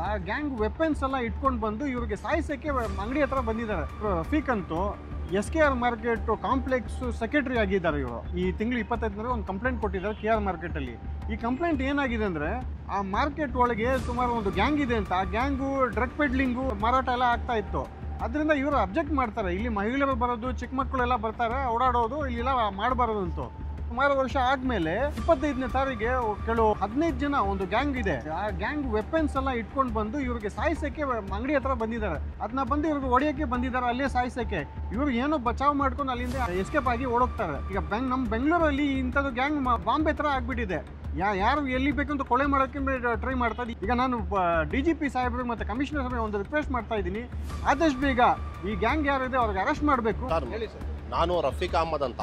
ಆ gang weapons ಎಲ್ಲ ಇಟ್ಕೊಂಡು ಬಂದು ಇವ್ರಿಗೆ ಸಾಯಿಸಕ್ಕೆ ಅಂಗಡಿ ಹತ್ರ ಬಂದಿದ್ದಾರೆ. ರಫೀಕ್ ಅಂತೂ SKR ಮಾರ್ಕೆಟ್ ಕಾಂಪ್ಲೆಕ್ಸ್ ಸೆಕ್ರೆಟರಿ ಆಗಿದ್ದಾರೆ. ಇವರು ಈ ತಿಂಗಳು 25ನೇ ಒಂದು ಕಂಪ್ಲೇಂಟ್ ಕೊಟ್ಟಿದ್ದಾರೆ KR ಮಾರ್ಕೆಟ್ ಅಲ್ಲಿ. ಈ ಕಂಪ್ಲೇಂಟ್ ಏನಾಗಿದೆ ಅಂದ್ರೆ ಆ ಮಾರ್ಕೆಟ್ ಒಳಗೆ ಸುಮಾರು ಒಂದು ಗ್ಯಾಂಗ್ ಇದೆ ಅಂತ. ಆ ಗ್ಯಾಂಗು ಡ್ರಗ್ ಪೆಡ್ಲಿಂಗು ಮಾರಾಟ ಎಲ್ಲ ಆಗ್ತಾ ಇತ್ತು. ಅದರಿಂದ ಇವರು ಅಬ್ಜೆಕ್ಟ್ ಮಾಡ್ತಾರೆ, ಇಲ್ಲಿ ಮಹಿಳೆಯರು ಬರೋದು, ಚಿಕ್ಕ ಮಕ್ಕಳೆಲ್ಲ ಬರ್ತಾರೆ, ಓಡಾಡೋದು, ಇಲ್ಲೆಲ್ಲ ಮಾಡಬಾರದು ಅಂತ. ಸುಮಾರು ವರ್ಷ ಆದ್ಮೇಲೆ 25ನೇ ತಾರೀಕಿಗೆ ಕೆಲವು 15 ಜನ ಒಂದು ಗ್ಯಾಂಗ್ ಇದೆ. ಆ ಗ್ಯಾಂಗ್ ವೆಪನ್ಸ್ ಎಲ್ಲ ಇಟ್ಕೊಂಡು ಬಂದು ಇವ್ರಿಗೆ ಸಾಯಿಸಕ್ಕೆ ಅಂಗಡಿ ಹತ್ರ ಬಂದಿದ್ದಾರೆ. ಅದನ್ನ ಬಂದು ಇವ್ರಿಗೆ ಹೊಡೆಯಕ್ಕೆ ಬಂದಿದ್ದಾರೆ, ಅಲ್ಲೇ ಸಾಯಿಸಕ್ಕೆ. ಇವ್ರು ಏನೋ ಬಚಾವ್ ಮಾಡ್ಕೊಂಡು ಅಲ್ಲಿಂದ ಎಸ್ಕೇಪ್ ಆಗಿ ಓಡೋಗ್ತಾರೆ. ಈಗ ನಮ್ಮ ಬೆಂಗಳೂರಲ್ಲಿ ಇಂಥದ್ದು ಗ್ಯಾಂಗ್ ಬಾಂಬೆ ತರ ಆಗ್ಬಿಟ್ಟಿದೆ. ಯಾರು ಎಲ್ಲಿ ಬೇಕಂತ ಕೊಲೆ ಮಾಡೋಕ್ಕೆ ಟ್ರೈ ಮಾಡ್ತಾ ಇದ್ದೀವಿ. ಈಗ ನಾನು DGP ಸಾಹೇಬ್ರಿಗೆ ಮತ್ತು ಕಮಿಷನರ್ ಸಾಹೇಬ್ರಿಗೆ ಒಂದು ರಿಕ್ವೆಸ್ಟ್ ಮಾಡ್ತಾ ಇದ್ದೀನಿ, ಆದಷ್ಟು ಬೇಗ ಈ ಗ್ಯಾಂಗ್ ಯಾರಿದೆ ಅವ್ರಿಗೆ ಅರೆಸ್ಟ್ ಮಾಡಬೇಕು. ನಾನು ರಫೀಕ್ ಅಹಮದ್ ಅಂತ,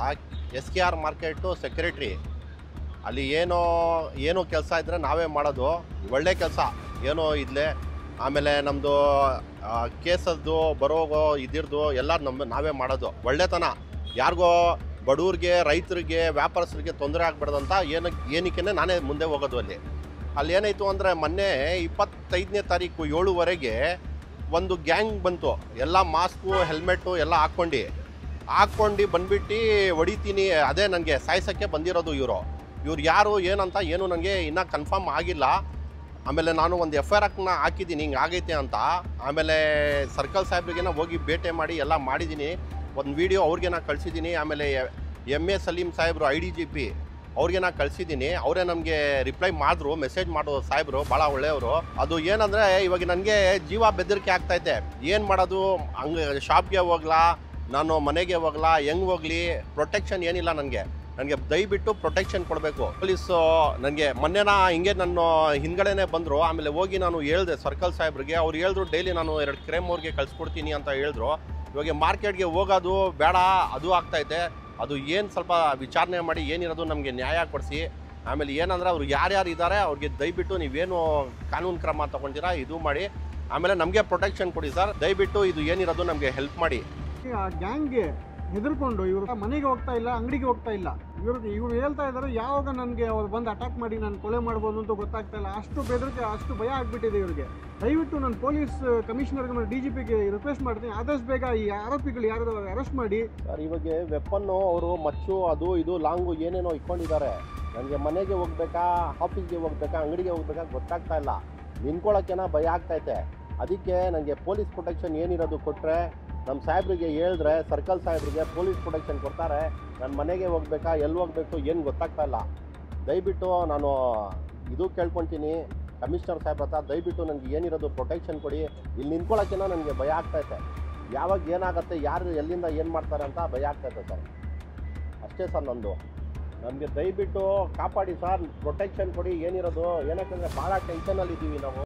SKR ಮಾರ್ಕೆಟು ಸೆಕ್ರೆಟ್ರಿ. ಅಲ್ಲಿ ಏನೋ ಕೆಲಸ ಇದ್ದರೆ ನಾವೇ ಮಾಡೋದು, ಒಳ್ಳೆ ಕೆಲಸ ಏನೋ ಇದ್ಲೆ. ಆಮೇಲೆ ನಮ್ಮದು ಕೇಸದ್ದು ಬರೋಗೋ ಇದಿರ್ದು ಎಲ್ಲ ನಾವೇ ಮಾಡೋದು ಒಳ್ಳೆತನ. ಯಾರಿಗೋ ಬಡವ್ರಿಗೆ, ರೈತರಿಗೆ, ವ್ಯಾಪಾರಸ್ಥರಿಗೆ ತೊಂದರೆ ಆಗ್ಬಾರ್ದಂತ ಏನಕ್ಕೆ ನಾನೇ ಮುಂದೆ ಹೋಗೋದು. ಅಲ್ಲಿ ಏನಾಯಿತು ಅಂದರೆ ಮೊನ್ನೆ 25ನೇ ತಾರೀಕು 7:00ವರೆಗೆ ಒಂದು ಗ್ಯಾಂಗ್ ಬಂತು. ಎಲ್ಲ ಮಾಸ್ಕು, ಹೆಲ್ಮೆಟ್ಟು ಎಲ್ಲ ಹಾಕ್ಕೊಂಡು ಬಂದ್ಬಿಟ್ಟು ಹೊಡಿತೀನಿ, ಅದೇ ನನಗೆ ಸಾಯಿಸೋಕ್ಕೆ ಬಂದಿರೋದು. ಇವ್ರು ಯಾರು ಏನಂತ ಏನು ನನಗೆ ಇನ್ನೂ ಕನ್ಫರ್ಮ್ ಆಗಿಲ್ಲ. ಆಮೇಲೆ ನಾನು ಒಂದು FIR ಹಾಕಿದ್ದೀನಿ ಹಿಂಗೆ ಆಗೈತೆ ಅಂತ. ಆಮೇಲೆ ಸರ್ಕಲ್ ಸಾಹೇಬ್ರಿಗೇನ ಹೋಗಿ ಭೇಟಿ ಮಾಡಿ ಎಲ್ಲ ಮಾಡಿದ್ದೀನಿ. ಒಂದು ವಿಡಿಯೋ ಅವ್ರಿಗೆ ಕಳಿಸಿದ್ದೀನಿ. ಆಮೇಲೆ MA ಸಲೀಂ ಸಾಹೇಬರು IDGP ಅವ್ರಿಗೆ ಕಳಿಸಿದ್ದೀನಿ. ಅವರೇ ನಮಗೆ ರಿಪ್ಲೈ ಮಾಡಿದ್ರು, ಮೆಸೇಜ್ ಮಾಡೋ ಸಾಹೇಬರು ಭಾಳ ಒಳ್ಳೆಯವರು. ಅದು ಏನಂದರೆ ಇವಾಗ ನನಗೆ ಜೀವ ಬೆದರಿಕೆ ಆಗ್ತೈತೆ. ಏನು ಮಾಡೋದು, ಹಂಗೆ ಶಾಪ್ಗೆ ಹೋಗ್ಲಾ, ನಾನು ಮನೆಗೆ ಹೋಗ್ಲಾ, ಹೆಂಗೆ ಹೋಗ್ಲಿ, ಪ್ರೊಟೆಕ್ಷನ್ ಏನಿಲ್ಲ ನನಗೆ ದಯವಿಟ್ಟು ಪ್ರೊಟೆಕ್ಷನ್ ಕೊಡಬೇಕು. ಪೊಲೀಸು ನನಗೆ ಮೊನ್ನೆನ ಹಿಂಗೆ ನನ್ನ ಹಿಂದ್ಗಡೆನೇ ಬಂದರು. ಆಮೇಲೆ ಹೋಗಿ ನಾನು ಹೇಳಿದೆ ಸರ್ಕಲ್ ಸಾಹೇಬ್ರಿಗೆ. ಅವ್ರು ಹೇಳಿದ್ರು ಡೈಲಿ ನಾನು 2 ಕ್ರೈಮ್ ಅವ್ರಿಗೆ ಕಳಿಸ್ಕೊಡ್ತೀನಿ ಅಂತ ಹೇಳಿದ್ರು. ಇವಾಗ ಮಾರ್ಕೆಟ್ಗೆ ಹೋಗೋದು ಬೇಡ, ಅದು ಆಗ್ತೈತೆ. ಅದು ಏನು ಸ್ವಲ್ಪ ವಿಚಾರಣೆ ಮಾಡಿ ಏನಿರೋದು ನಮಗೆ ನ್ಯಾಯ ಕೊಡಿಸಿ. ಆಮೇಲೆ ಏನಂದ್ರೆ ಅವ್ರು ಯಾರ್ಯಾರು ಇದ್ದಾರೆ ಅವ್ರಿಗೆ ದಯವಿಟ್ಟು ನೀವೇನು ಕಾನೂನು ಕ್ರಮ ತೊಗೊಂಡಿರಾ ಇದು ಮಾಡಿ. ಆಮೇಲೆ ನಮಗೆ ಪ್ರೊಟೆಕ್ಷನ್ ಕೊಡಿ ಸರ್, ದಯವಿಟ್ಟು ಇದು ಏನಿರೋದು ನಮಗೆ ಹೆಲ್ಪ್ ಮಾಡಿ. ಆ ಗ್ಯಾಂಗ್ಗೆ ಹೆದರ್ಕೊಂಡು ಇವರು ಮನೆಗೆ ಹೋಗ್ತಾ ಇಲ್ಲ, ಅಂಗಡಿಗೆ ಹೋಗ್ತಾ ಇಲ್ಲ. ಇವ್ರು ಹೇಳ್ತಾ ಇದ್ದಾರೆ ಯಾವಾಗ ನನಗೆ ಅವ್ರು ಬಂದು ಅಟ್ಯಾಕ್ ಮಾಡಿ ನಾನು ಕೊಲೆ ಮಾಡ್ಬೋದು ಅಂತ ಗೊತ್ತಾಗ್ತಾ ಇಲ್ಲ. ಅಷ್ಟು ಬೆದರಿಕೆ, ಅಷ್ಟು ಭಯ ಆಗ್ಬಿಟ್ಟಿದೆ ಇವ್ರಿಗೆ. ದಯವಿಟ್ಟು ನಾನು ಪೊಲೀಸ್ ಕಮಿಷನರ್ಗೆ ಮತ್ತು DGPಗೆ ರಿಕ್ವೆಸ್ಟ್ ಮಾಡ್ತೀನಿ, ಆದಷ್ಟು ಬೇಗ ಈ ಆರೋಪಿಗಳು ಯಾರು ಅರೆಸ್ಟ್ ಮಾಡಿ. ಸರ್ ಇವಾಗ ವೆಪನ್ನು ಅವರು ಮಚ್ಚು ಅದು ಇದು ಲಾಂಗು ಏನೇನೋ ಇಟ್ಕೊಂಡಿದ್ದಾರೆ. ನನಗೆ ಮನೆಗೆ ಹೋಗ್ಬೇಕಾ, ಆಫೀಸ್ಗೆ ಹೋಗ್ಬೇಕಾ, ಅಂಗಡಿಗೆ ಹೋಗ್ಬೇಕಾ ಗೊತ್ತಾಗ್ತಾ ಇಲ್ಲ. ನಿಂತ್ಕೊಳ್ಳೋಕ್ಕೇನ ಭಯ ಆಗ್ತೈತೆ. ಅದಕ್ಕೆ ನನಗೆ ಪೊಲೀಸ್ ಪ್ರೊಟೆಕ್ಷನ್ ಏನಿರೋದು ಕೊಟ್ಟರೆ, ನಮ್ಮ ಸಾಹೇಬ್ರಿಗೆ ಹೇಳಿದ್ರೆ ಸರ್ಕಲ್ ಸಾಹೇಬ್ರಿಗೆ ಪೊಲೀಸ್ ಪ್ರೊಟೆಕ್ಷನ್ ಕೊಡ್ತಾರೆ. ನನ್ನ ಮನೆಗೆ ಹೋಗ್ಬೇಕಾ, ಎಲ್ಲಿ ಹೋಗಬೇಕು ಏನು ಗೊತ್ತಾಗ್ತಾ ಇಲ್ಲ. ದಯವಿಟ್ಟು ನಾನು ಇದು ಕೇಳ್ಕೊತೀನಿ ಕಮಿಷನರ್ ಸಾಹೇಬ್ರ ಹತ್ರ, ದಯವಿಟ್ಟು ನನಗೆ ಏನಿರೋದು ಪ್ರೊಟೆಕ್ಷನ್ ಕೊಡಿ. ಇಲ್ಲಿ ನಿಂತ್ಕೊಳ್ಳೋಕ್ಕೇನೋ ನನಗೆ ಭಯ ಆಗ್ತೈತೆ. ಯಾವಾಗ ಏನಾಗುತ್ತೆ, ಯಾರು ಎಲ್ಲಿಂದ ಏನು ಮಾಡ್ತಾರೆ ಅಂತ ಭಯ ಆಗ್ತೈತೆ ಸರ್. ಅಷ್ಟೇ ಸರ್ ನಂದು. ನಮಗೆ ದಯವಿಟ್ಟು ಕಾಪಾಡಿ ಸರ್, ಪ್ರೊಟೆಕ್ಷನ್ ಕೊಡಿ ಏನಿರೋದು. ಏನಕ್ಕಂದರೆ ಭಾಳ ಟೆನ್ಷನಲ್ಲಿದ್ದೀವಿ ನಾವು.